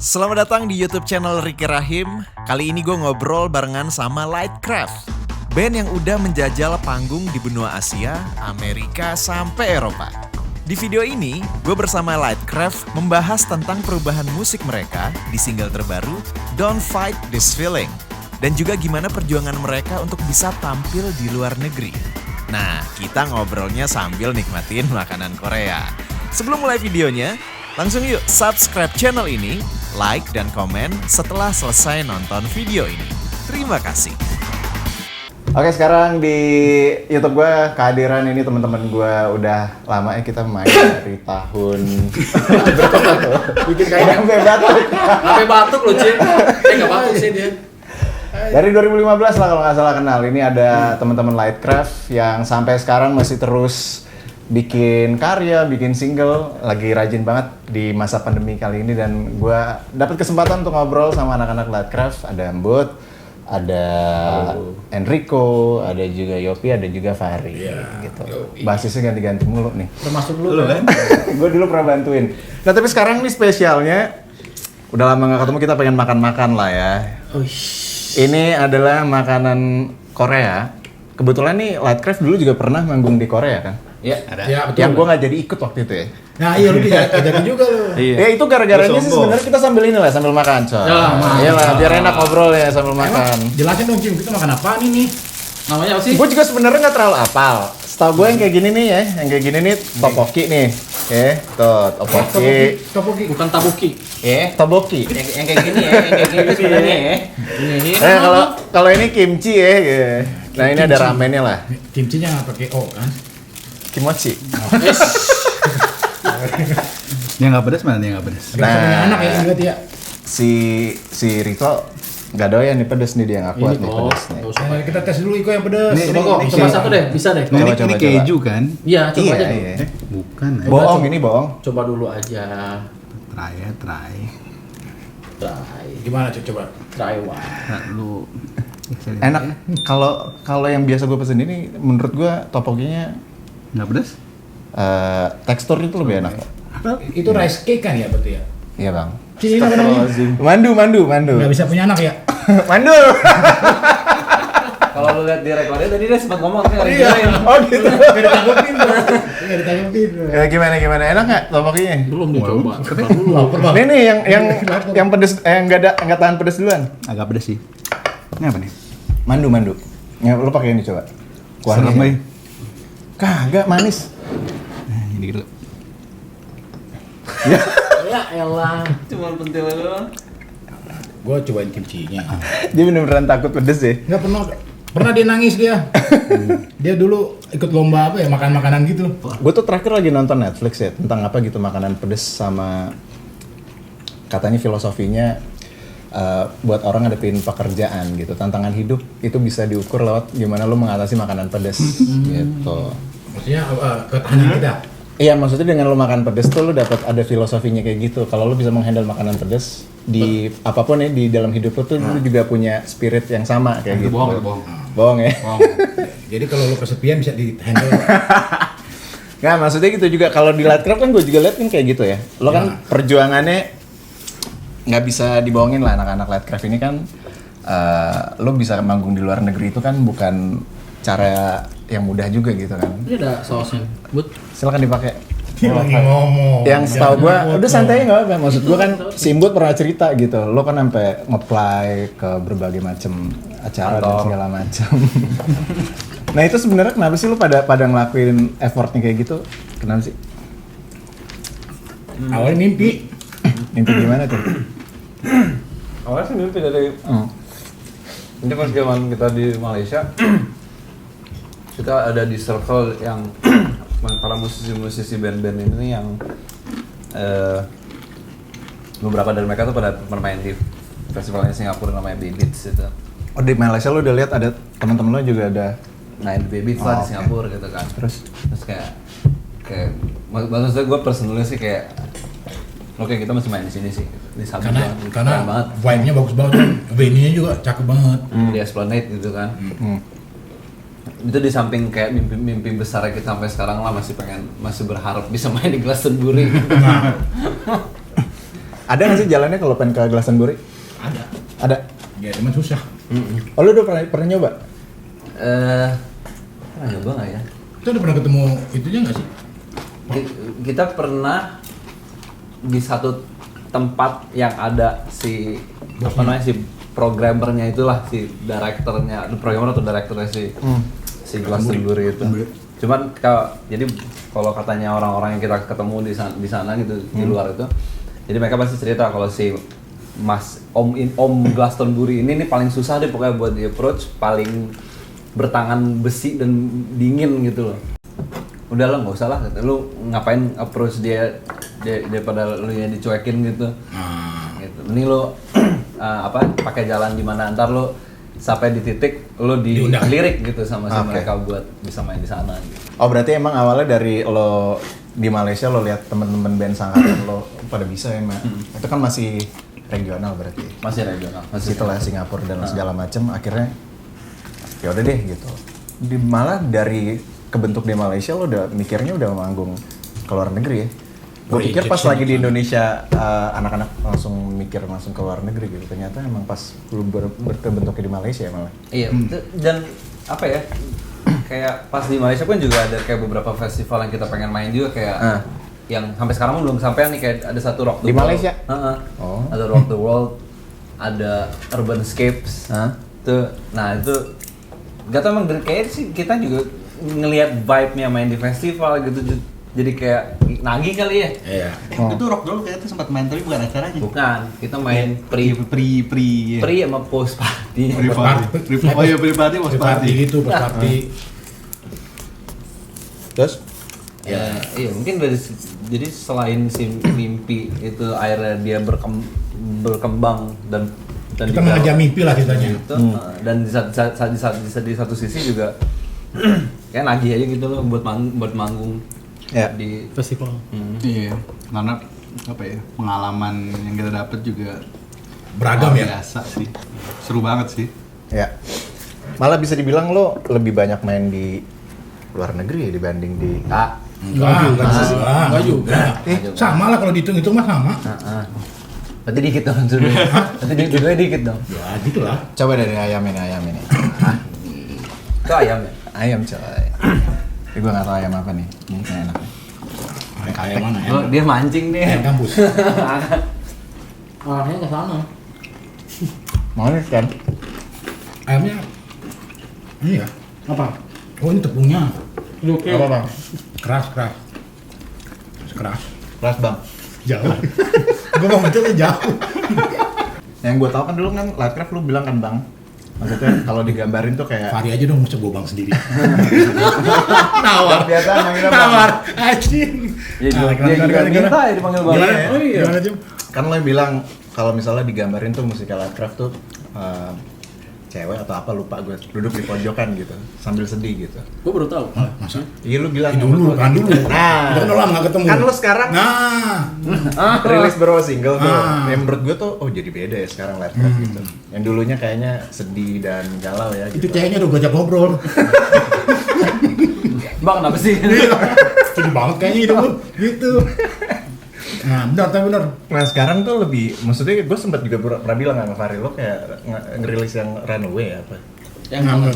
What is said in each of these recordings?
Selamat datang di YouTube channel Ricky Rahim. Kali ini gue ngobrol barengan sama Lightcraft, band yang udah menjajal panggung di benua Asia, Amerika, sampai Eropa. Di video ini, gue bersama Lightcraft membahas tentang perubahan musik mereka di single terbaru Don't Fight This Feeling, dan juga gimana perjuangan mereka untuk bisa tampil di luar negeri. Nah, kita ngobrolnya sambil nikmatin makanan Korea. Sebelum mulai videonya, langsung yuk subscribe channel ini, like dan komen setelah selesai nonton video ini. Terima kasih. Oke, sekarang di YouTube gue kehadiran ini teman-teman gue udah lama ya, kita main dari tahun bikin kayak sampai batuk. sampai batuk loh, Cin. Nggak batuk sih dia. Dari 2015 lah kalau nggak salah kenal. Ini ada teman-teman Lightcraft yang sampai sekarang masih terus bikin karya, bikin single, lagi rajin banget di masa pandemi kali ini, dan gue dapat kesempatan untuk ngobrol sama anak-anak Lightcraft. Ada Mbut, ada Enrico, ada juga Yopi, ada juga Fahri, gitu. Basisnya ganti-ganti mulu nih. Termasuk lu kan? Gue dulu pernah bantuin. Nah tapi sekarang nih spesialnya, udah lama nggak ketemu, kita pengen makan-makan lah ya. Ini adalah makanan Korea. Kebetulan nih Lightcraft dulu juga pernah manggung di Korea kan? Iya, ada. Ya, betul. Yang gue nggak jadi ikut waktu itu ya. Nah iya, lu jadi juga lu. Iya. Ya itu gara-garanya sih sebenarnya kita sambil ini lah, sambil makan coy. Iya lah, biar enak ngobrol ya sambil makan. Jelasin dong Jim, kita makan apaan ini? Namanya apa sih? Gue juga sebenarnya nggak terlalu apal. Setahu gue yang kayak gini nih ya, yang kayak gini nih topoki nih. Oke, tuh topoki. Topoki. Bukan tabuki. Toboki. Yang kayak gini ya, yang kayak gini sebenarnya ya. Ini. Kalau ini kimchi ya. Nah ini ada ramennya lah. Kimchinya nggak pakai O kan? Kimochi. Yang nggak pedas mana yang nggak pedas? Gak bisa punya anak ya, berarti ya. Si Rito nggak doyan nih pedes nih, dia nggak kuat nih pedes nih. Nah, kita tes dulu Iko yang pedas. Ini- Coba kok, ini- coba satu deh, bisa deh. Nah, Coba, ini keju kan? Iya, coba aja dulu. Iya. Bukan. Bohong, ini bohong. Coba dulu aja. Try ya, try. Try. Gimana coba? Try one. Nah, lu Enak. Kalau yang biasa gue pesen ini, menurut gue topokinya nggak pedas? tekstur itu lebih enak. Itu rice cake kan ya berarti ya? Iya bang. Cini apa namanya? Mandu. Nggak bisa punya anak ya? Mandu. Kalau lu lihat di rekornya tadi dia sempat ngomong kan Oh gitu. Gak ditanggepin bro. Gak ditanggepin bro. Ya, gimana? Enak nggak topokinya? Belum dicoba. Lapar bang. Ini nih yang pedes, nggak tahan pedes duluan. Agak pedas sih. Ini apa nih? Mandu. Ya, lu pakai ini coba. Serem, Bay. Kagak manis. Nah, ini gitu. Ya elah, cuma pentil doang. Gue cobain kimchinya. Dia bener-beneran takut pedes deh. Nggak pernah dia nangis dia. Dia dulu ikut lomba apa ya, makan makanan gitu. Gue tuh terakhir lagi nonton Netflix ya, tentang apa gitu makanan pedes, sama katanya filosofinya buat orang ngadepin pekerjaan gitu, tantangan hidup itu bisa diukur lewat gimana lo mengatasi makanan pedes gitu. Maksudnya ketahanan kita. Iya, maksudnya dengan lo makan pedes tuh lo dapat ada filosofinya kayak gitu. Kalau lo bisa menghandle makanan pedes di apapun ya di dalam hidup lo tuh, lo juga punya spirit yang sama kayak gitu. Bohong ya. Jadi kalau lu kesepian bisa di handle. Nggak, maksudnya gitu juga. Kalau di Lightcraft kan gue juga liat kan kayak gitu ya. Lo kan perjuangannya nggak bisa dibohongin lah, anak-anak Lightcraft ini kan lo bisa manggung di luar negeri itu kan bukan cara yang mudah juga gitu kan. Ini ada sausnya. But Silakan dipakai. Dia lagi ngomong. Yang setahu gue, udah santai nggak apa-apa. Maksud gue kan si Imbut pernah cerita gitu, lo kan sampai nge-apply ke berbagai macam acara dan segala macam. Nah itu sebenarnya kenapa sih lo pada ngelakuin effortnya kayak gitu? Kenapa sih? Awalnya mimpi. Mimpi gimana tuh? Awalnya sih mimpi dari ini pas zaman kita di Malaysia, kita ada di circle yang para musisi band-band ini yang beberapa dari mereka tuh pada bermain di festivalnya Singapura namanya Beats itu. Oh di Malaysia lo udah lihat ada teman-teman lo juga ada Main di Beats lah di Singapura gitu kan. Terus kayak maksudnya gue personalnya sih kayak oke, kita masih main di sini sih, di Sabtu Karena banget. vibe-nya bagus banget, venue-nya juga cakep banget. Di Esplanade gitu kan. Itu di samping kayak mimpi besar kita sampai sekarang lah, masih berharap bisa main di Glastonbury. Ada nggak sih jalannya kalau pengen ke Glastonbury? Ada. Ada. Ya cuman susah. Oh lu udah pernah nyoba? Nyoba nggak ya? Kita udah pernah ketemu itunya nggak sih? Kita pernah di satu tempat yang ada si apa namanya si programmernya itulah, si programmer atau direkturnya si Glastonbury itu. Cuman jadi kalau katanya orang-orang yang kita ketemu di sana gitu di luar itu, jadi mereka pasti cerita kalau si Om Glastonbury ini paling susah deh pokoknya buat di approach, paling bertangan besi dan dingin gitu loh. Udah lo nggak usah lah, lu ngapain approach dia daripada lu yang dicuekin gitu. Gitu. Ini lo pakai jalan di mana, ntar lo sampai di titik lo dilirik gitu sama si mereka buat bisa main di sana. Gitu. Oh berarti emang awalnya dari lo di Malaysia lo lihat temen-temen band sangkatan lo pada bisa ya, itu kan masih regional berarti. Masih regional. Setelah Singapura dan segala macem, akhirnya ya udah deh gitu. Malah dari kebentuk di Malaysia lo udah mikirnya udah manggung ke luar negeri ya. Gue pikir pas lagi di Indonesia anak-anak langsung mikir langsung ke luar negeri gitu. Ternyata emang pas lu berkebentuknya di Malaysia ya malah. Iya, dan apa ya? Kayak pas di Malaysia pun juga ada kayak beberapa festival yang kita pengen main juga kayak yang sampai sekarang belum sampai nih, kayak ada satu Rock the Di World. Malaysia? Oh. Ada Rock the World, ada Urban Escapes. Nah itu gak tau emang kayak sih kita juga ngelihat vibe-nya main di festival gitu, jadi kayak nagih kali ya. Iya. Itu rock dulu kayaknya sempat main tapi bukan acaranya. Bukan, kita main pre sama post party. Oh iya pre party Pas party gitu, pas party. Terus? Ya, iya mungkin jadi selain si mimpi itu akhirnya dia berkembang dan Kita mengejar mimpi lah ceritanya. gitu, dan di satu sisi juga kayak nagih aja gitu loh buat manggung Ya. di Festival. Iya, karena apa ya, pengalaman yang kita dapat juga Beragam ya. biasa sih, seru banget sih. Ya. Malah bisa dibilang lo lebih banyak main di luar negeri ya dibanding di Enggak juga. Sama lah kalau dihitung-hitung mah sama. berarti dikit dong berarti dikit dong. Ya gitu lah. Coba dari ayam ini. Itu ayam ya. Ayam coy. Tapi gue gak tau ayam apa nih. Ini kayak enak. Kayak mana ya? Dia mancing nih. Ayam kampus. Arahnya ke sana. Manis kan? Ayamnya ini ya. Apa? Oh ini tepungnya. Oke. Apa bang? Keras. Keras bang. Jauh. Gue mau mencetnya jauh. Yang gue tau kan dulu kan Lightcraft lu bilang kan bang. Maksudnya kalau digambarin tuh kayak Fahri aja dong, mesti gue bang sendiri. Nawar. Biasa manggilnya bang. Nawar. Anjing. Dia juga minta ya dipanggil bang. Iya. Oh iya. Gimana Jum? Kan lo bilang kalau misalnya digambarin tuh musikal Lightcraft tuh cewek atau apa lupa gue duduk di pojokan gitu sambil sedih gitu. Gue baru tahu. Masa? Iya lu bilang Dulu. Nah, Kita kan udah lama gak ketemu. kan lu sekarang Nah. rilis baru single tuh. Ah. Yang menurut gue tuh jadi beda ya sekarang Lightcraft gitu. Yang dulunya kayaknya sedih dan galau ya Itu gitu. ceweknya udah gue ajak ngobrol. Bang kenapa sih? Sedih banget kayaknya hidup lu. Gitu. Nah, benar. Nah sekarang tuh lebih, maksudnya gue sempat juga pernah bilang sama Fahri lo kayak ngerilis yang Runaway apa? Yang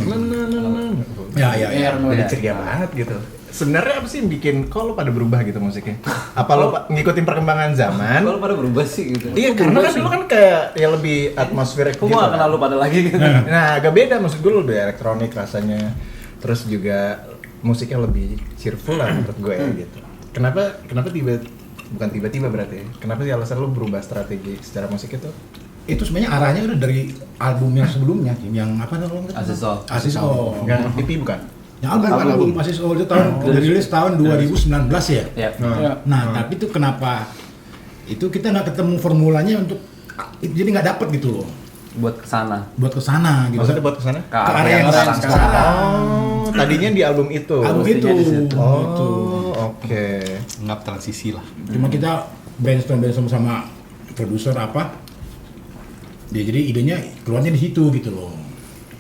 Ya. Jadi ceria banget gitu. Sebenarnya apa sih yang bikin kok lo pada berubah gitu musiknya? Apa lo ngikutin perkembangan zaman? Kalau pada berubah sih gitu. Iya karena kan dulu kan kayak ya lebih atmosferik Aku gitu. gak kenal lu pada lagi gitu. Nah agak beda, maksud gue lebih elektronik rasanya. Terus juga musiknya lebih cheerful lah menurut gue ya gitu. Kenapa bukan tiba-tiba berarti ya? Kenapa sih alasan lu berubah strategi secara musik itu? Itu sebenarnya arahnya udah dari album yang sebelumnya, Kim. Yang apa namanya? Asis All. Enggak EP bukan? Yang album Asis All itu tahun dirilis tahun 2019 ya. Ya. Nah, tapi itu kenapa? Itu kita nggak ketemu formulanya untuk jadi nggak dapet gitu loh. Buat kesana. Buat kesana gitu. Maksudnya buat kesana? Ke arah yang sekarang. Oh, tadinya di album itu. Album itu. Mestinya di situ. Oh, Gitu. oke. Nggak transisi lah. Cuma kita brainstorm sama produser apa. Dia jadi idenya keluarnya di situ gitu loh.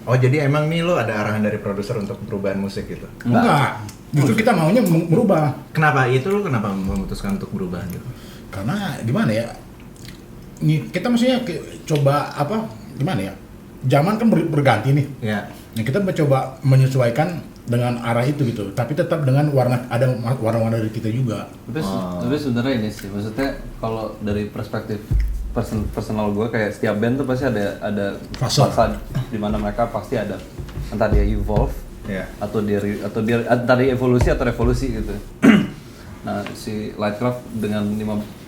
Oh, jadi emang nih lo ada arahan dari produser untuk perubahan musik gitu? Enggak. Justru kita maunya merubah. Kenapa itu lo kenapa memutuskan untuk berubah gitu? Karena gimana ya? kita maksudnya coba apa gimana ya? Zaman kan berganti nih. Ya. Nah, kita mencoba menyesuaikan dengan arah itu gitu, tapi tetap dengan ada warna-warna dari kita juga. Tapi sebenarnya ini sih, maksudnya kalau dari perspektif personal gue kayak setiap band tuh pasti ada Fase di mana mereka pasti ada entah dia evolve atau dia entah dia evolusi atau revolusi gitu. Nah si Lightcraft dengan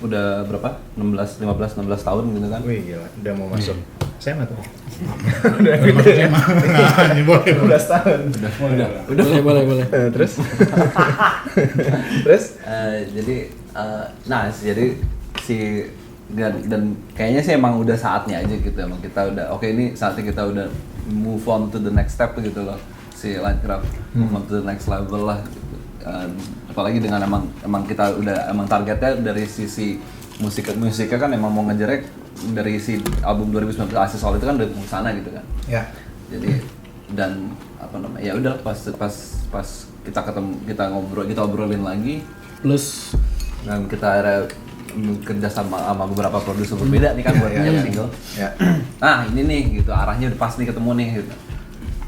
udah berapa 16 tahun gitu kan. Wih gila, udah mau masuk SMA tuh. Udah masuk SMA. Nah, ini boleh 12 tahun. Udah boleh. Terus? Jadi si dan kayaknya sih emang udah saatnya aja gitu, emang kita udah oke, ini saatnya kita udah move on to the next step gitu loh, si Lightcraft move on to the next level lah gitu. Apalagi dengan emang kita udah emang targetnya dari sisi musiknya kan emang mau ngejerek dari si album 2019 Asis Soul itu kan udah ke sana gitu kan. Ya. Jadi dan apa namanya ya udah pas kita ketemu, kita obrolin lagi Plus dan kita akhirnya kerja sama beberapa produser berbeda nih kan buat nyanyi single. Ya. Nah ini nih gitu, arahnya udah pas nih ketemu nih gitu.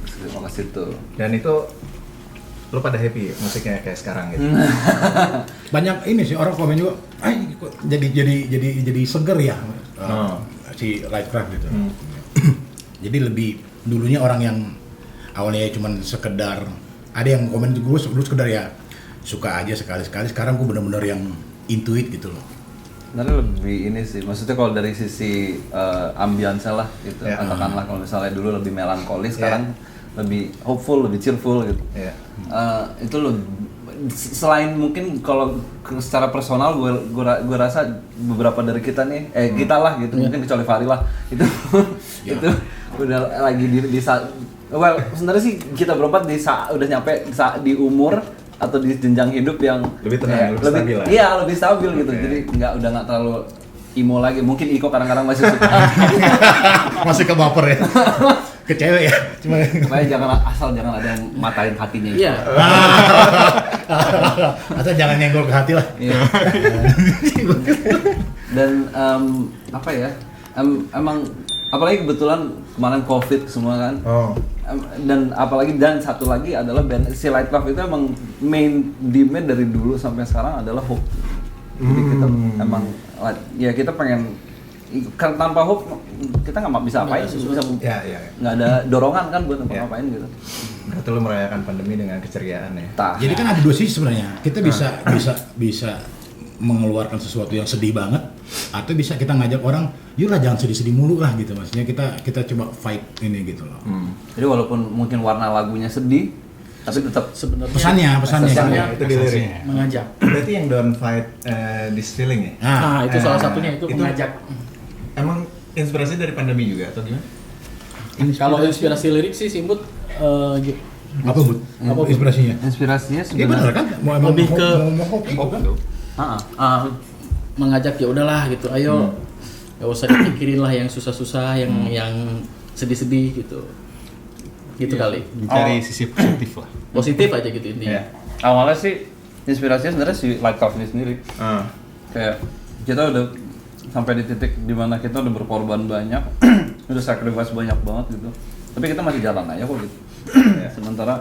Terus mau ke situ. Dan itu lo pada happy musiknya kayak sekarang gitu. Banyak ini sih orang komen juga, kok jadi seger ya si Lightcraft gitu. Jadi lebih dulunya orang yang awalnya cuman sekedar, ada yang komen gue dulu sekedar ya suka aja sekali-sekali, sekarang gue benar-benar yang intuit gitu loh. Sebenarnya lebih ini sih, maksudnya kalau dari sisi ambience lah gitu, katakanlah kalau misalnya dulu lebih melankolis, sekarang lebih hopeful, lebih cheerful gitu. Itu loh, selain mungkin kalau secara personal gue rasa beberapa dari kita nih, kita lah gitu, mungkin kecuali Fahri lah itu itu udah lagi di saat, well sebenarnya sih kita berempat udah nyampe di umur atau di jenjang hidup yang lebih tenang, lebih stabil lah. Iya, lebih stabil gitu. Jadi udah nggak terlalu emo lagi. Mungkin Iko kadang-kadang masih suka. Masih ke baper ya. Ke cewek ya. Cuma asal jangan ada yang matain hatinya. iya. Atau jangan nyenggol ke hati lah. Iya. Dan apa ya? Emang apalagi kebetulan kemarin COVID semua kan. Dan apalagi dan satu lagi adalah band si Lightcraft itu emang main demand dari dulu sampai sekarang adalah hope. Jadi kita emang ya kita pengen, karena tanpa hope kita nggak bisa apain, nggak ada dorongan kan buat ngapain gitu. Berarti lu merayakan pandemi dengan keceriaan ya. Jadi kan ada dua sisi sebenarnya. Kita bisa mengeluarkan sesuatu yang sedih banget, atau bisa kita ngajak orang, yuklah jangan sedih-sedih mulu lah gitu. Maksudnya kita coba fight ini gitu loh. Jadi walaupun mungkin warna lagunya sedih, tapi tetap sebenarnya pesannya itu di lirik. Mengajak. Berarti yang don't fight this feeling ya. Nah, itu salah satunya itu mengajak. Emang inspirasi dari pandemi juga atau gimana? Kalau inspirasi lirik sih Simbut apa Bud? Apa inspirasinya? Inspirasinya Iya benar kan? Mau Lebih ke hope itu kan? mengajak ya udahlah gitu. Ayo nggak usah dipikirin lah yang susah-susah, yang sedih-sedih gitu. Gitu kali. Mencari sisi positif lah. Positif aja gitu intinya. awalnya sih inspirasinya sebenarnya si Lightcraft ini sendiri. Kayak kita udah sampai di titik dimana kita udah berkorban banyak, udah sacrifice banyak banget gitu. Tapi kita masih jalan aja kok gitu. Sementara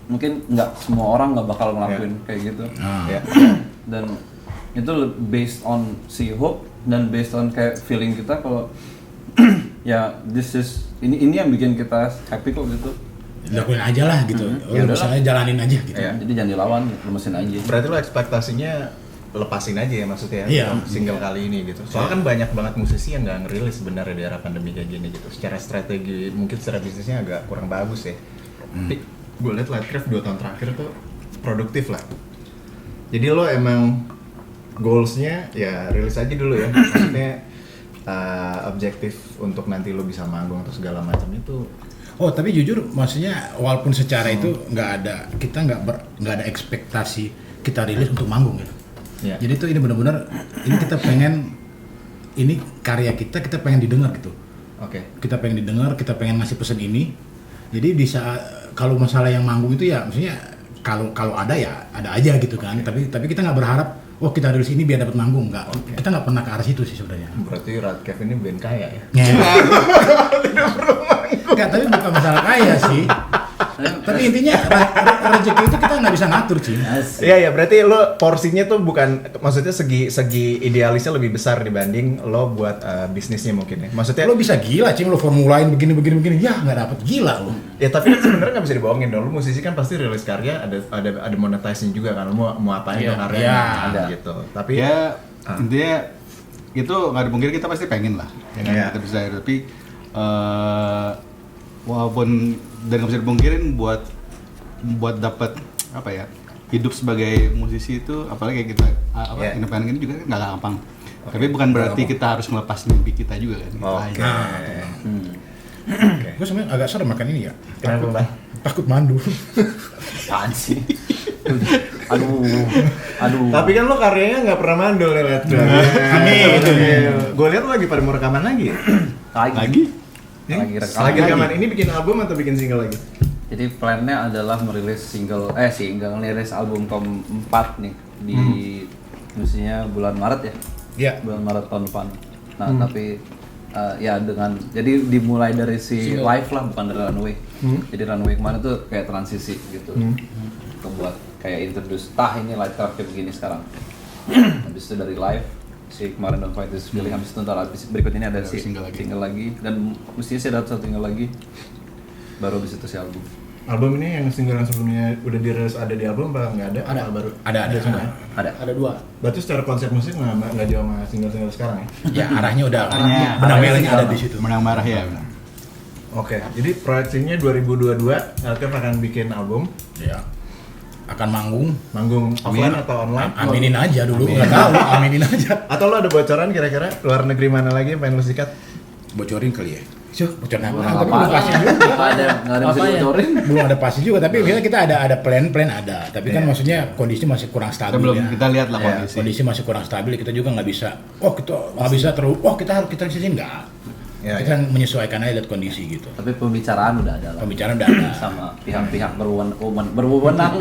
mungkin nggak semua orang nggak bakal ngelakuin kayak gitu. Dan itu based on si hope dan based on kayak feeling kita kalau ya ini yang bikin kita happy kok gitu. Lakuin aja lah gitu. Misalnya jalanin aja gitu. Jadi jangan dilawan, lemesin aja. Berarti lo ekspektasinya lepasin aja ya maksudnya untuk single kali ini gitu. Soalnya kan banyak banget musisi yang nggak ngerilis sebenarnya di era pandemi kayak gini gitu. Secara strategi mungkin secara bisnisnya agak kurang bagus ya. Tapi gue liat Lightcraft 2 tahun terakhir tuh produktif lah. Jadi lo emang goalsnya ya rilis aja dulu ya. Maksudnya objektif untuk nanti lo bisa manggung atau segala macam itu. Oh tapi jujur maksudnya walaupun secara itu kita nggak ada ekspektasi kita rilis untuk manggung gitu. Jadi tuh ini benar-benar ini kita pengen, ini karya kita pengen didengar gitu. Kita pengen didengar, kita pengen ngasih pesan ini. Jadi di saat kalau masalah yang manggung itu ya maksudnya kalau ada ya ada aja gitu kan. Tapi kita nggak berharap oh kita rilis ini biar dapat manggung, enggak. Kita nggak pernah ke arah situ sih sebenarnya. Berarti Radcave ini band kaya ya? Enggak, tapi bukan masalah kaya sih. Tapi intinya rezeki itu kita nggak bisa ngatur sih. Iya ya, berarti lo porsinya tuh bukan, maksudnya segi idealisnya lebih besar dibanding lo buat bisnisnya mungkin ya. Maksudnya Lo bisa gila cing, lo formulain begini, ya nggak dapet, gila lo. ya tapi kan sebenarnya nggak bisa dibohongin dong. Lo musisi kan pasti rilis karya ada monetizing juga kan. Lo mau apain tuh karyanya ada. gitu. Tapi Ya intinya itu nggak dipungkiri kita pasti pengen lah ya kan, Iya. kita bisa, tapi walaupun dan nggak bisa dipungkirin buat dapat apa ya, hidup sebagai musisi itu apalagi kayak kita Iya. independen ini juga kan nggak gampang. Tapi bukan berarti kita harus melepas mimpi kita juga kan. Oke. Gue sebenarnya agak serem makan ini ya. Kenapa, Bang? Takut mandu. Apaan sih? Aduh. Tapi kan lo karyanya nggak pernah mandul ya, lihat. Amin. Gue lihat lo lagi pada mau rekaman lagi. Lagi Lagi rekaman rekaman. Ini bikin album atau bikin single lagi? Jadi plannya adalah merilis ngerilis album keempat nih di mestinya bulan Maret ya. Iya. Bulan Maret tahun depan. Nah, tapi ya dengan jadi dimulai dari si live lah, bukan dari runway. Jadi runway kemarin tuh kayak transisi gitu. Kebuat kayak introduce ini Lightcraft kayak begini sekarang. Habis itu dari live si kemarin Don't Fight This Feeling, habis itu ntar berikut ini ada si single lagi dan mestinya sih ada satu single lagi baru habis itu si album. Album ini yang single yang sebelumnya udah dirilis ada di album apa nggak ada? Ada. Apa baru? Ada semua. Ada 2. Berarti secara konsep musik nggak jauh sama single-single sekarang ya? Ya arahnya udah, Arahnya benang merahnya ada di situ. Menang marah ya. benar. Oke, jadi proyeksinya 2022 Radcave akan bikin album, Ya. Akan manggung. manggung offline atau online? Aminin aja dulu, nggak tahu. Aminin aja. Atau lo ada bocoran kira-kira luar negeri mana lagi yang pengen lo sikat? Bocorin kali ya. Bocorin apa? Apa? Tapi belum pasti juga. Nggak ada yang bisa dibocorin. Belum ada pasti juga, tapi kita ada plan ada. Tapi kan maksudnya kondisi masih kurang Kita stabil belum ya. kita lihat lah Iya, kondisi. Kondisi masih kurang stabil, kita juga nggak bisa. Kita harus di sini nggak. Ya, Kita menyesuaikan aja lihat kondisi gitu. Tapi pembicaraan udah ada lah. Pembicaraan udah ada. Sama pihak-pihak berwenang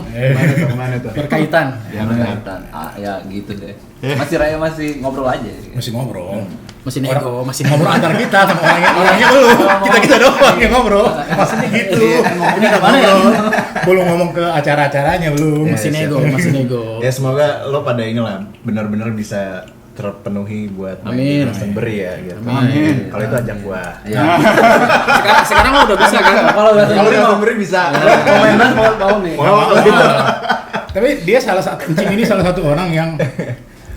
Kemana tuh? Berkaitan. yang berkaitan. Ya gitu deh. Masih ngobrol aja. Masih ngobrol. Masih nego, masih Ngobrol antar kita sama orangnya belum. Kita doang yang ngobrol. Maksudnya gitu. Ini nggak ngobrol. Belum ngomong ke acara-acaranya belum. masih nego, masih nego. Ya semoga lo pada ini lah benar-benar bisa terpenuhi buat main di Amin. Glastonbury ya gitu. Amin. Kalau itu ajak gua. Ya. sekarang lo udah bisa kan? Kalau udah Kalau Glastonbury bisa. komentar mau nih. Mau gitu. Tapi dia Encing ini salah satu orang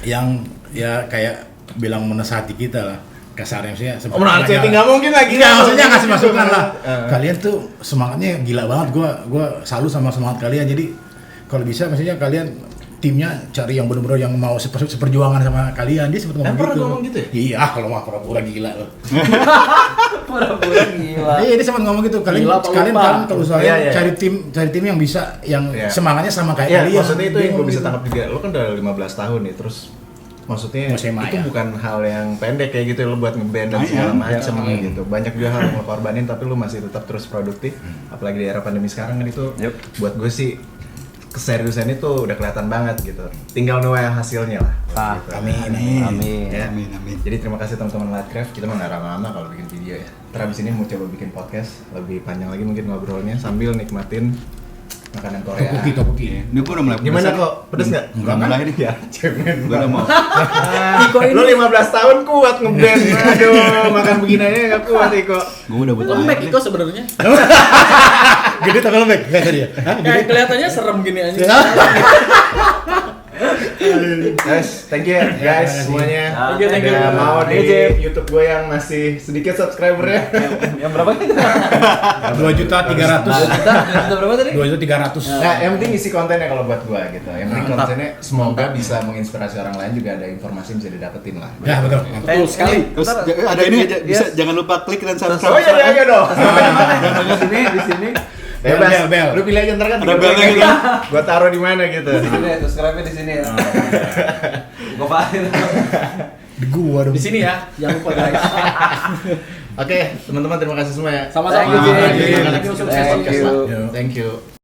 yang ya kayak bilang menasihati kita lah. Kasarnya maksudnya. Menasihati nggak mungkin lagi. Iya, maksudnya ngasih masukan lah. Kalian tuh semangatnya gila banget. Gua salut sama semangat kalian. Jadi kalau bisa maksudnya kalian timnya cari yang benar-benar yang mau seperjuangan sama kalian. Dia sempat ngomong Pernah gitu. ngomong gitu ya? Iya, kalau mah pura-pura gila loh. Pura-pura gila. Iya, dia sempat ngomong gitu. Kalian Gila apa kalian lupa? kan kalau usaha Iya, iya. cari tim yang bisa yang Iya. semangatnya sama kayak Iya, kalian. maksudnya itu Dia yang gue ngomong bisa gitu. tangkap juga. Lo kan udah 15 tahun nih, terus maksudnya SMA itu ya? bukan hal yang pendek kayak gitu lo buat ngeband dan Nah, segala iya. macam gitu. Banyak juga hal yang lo korbanin tapi lo masih tetap terus produktif. Apalagi di era pandemi sekarang kan itu Yup. buat gue sih keseriusan itu udah kelihatan banget gitu. Tinggal nunggu hasilnya lah. Ah, Gitu. Amin. Ya. Amin amin. Jadi terima kasih teman-teman Lightcraft. Kita mah nggak lama-lama kalau bikin video ya. Terus abis ini mau coba bikin podcast lebih panjang lagi mungkin ngobrolnya sambil nikmatin makanan Korea. Topoki. Ini gua udah mulai Gimana pedes. kok? Pedes nggak? Enggak mulai nih. Ya, cemen Gua udah mau. Lo 15 tahun kuat ngeband. Aduh, makan beginiannya nggak kuat Iko. Gua udah butuh. Lembek Iko sebenarnya. Gede tapi lembek kayak tadi ya. Hah? Kayak kelihatannya serem gini aja. Guys, thank you ya guys semuanya. Thank you, thank you. Udah mau di Thank you. YouTube gue yang masih sedikit subscribernya. Yang berapa kita? 2.300.000. Kita berapa tadi? 2.300.000. Nah, yang penting isi kontennya kalau buat gua gitu. Yang penting kontennya semoga bisa menginspirasi orang lain juga ada informasi yang bisa didapetin lah. Ya betul. Betul sekali. Terus ada ini aja, bisa jangan lupa klik dan subscribe. Oh iya dong. Di sini. Bebas. Bel. Lu pilih aja ntar kan. Ada belnya gitu. Gua taruh di mana gitu. Di sini, subscribe-nya di sini ya. Gua pakai. Di gua dong. Di sini ya, jangan lupa guys. Oke, teman-teman terima kasih semua ya. Sama-sama. Thank you, Jin. Thank you. Thank you, sukses. Thank you.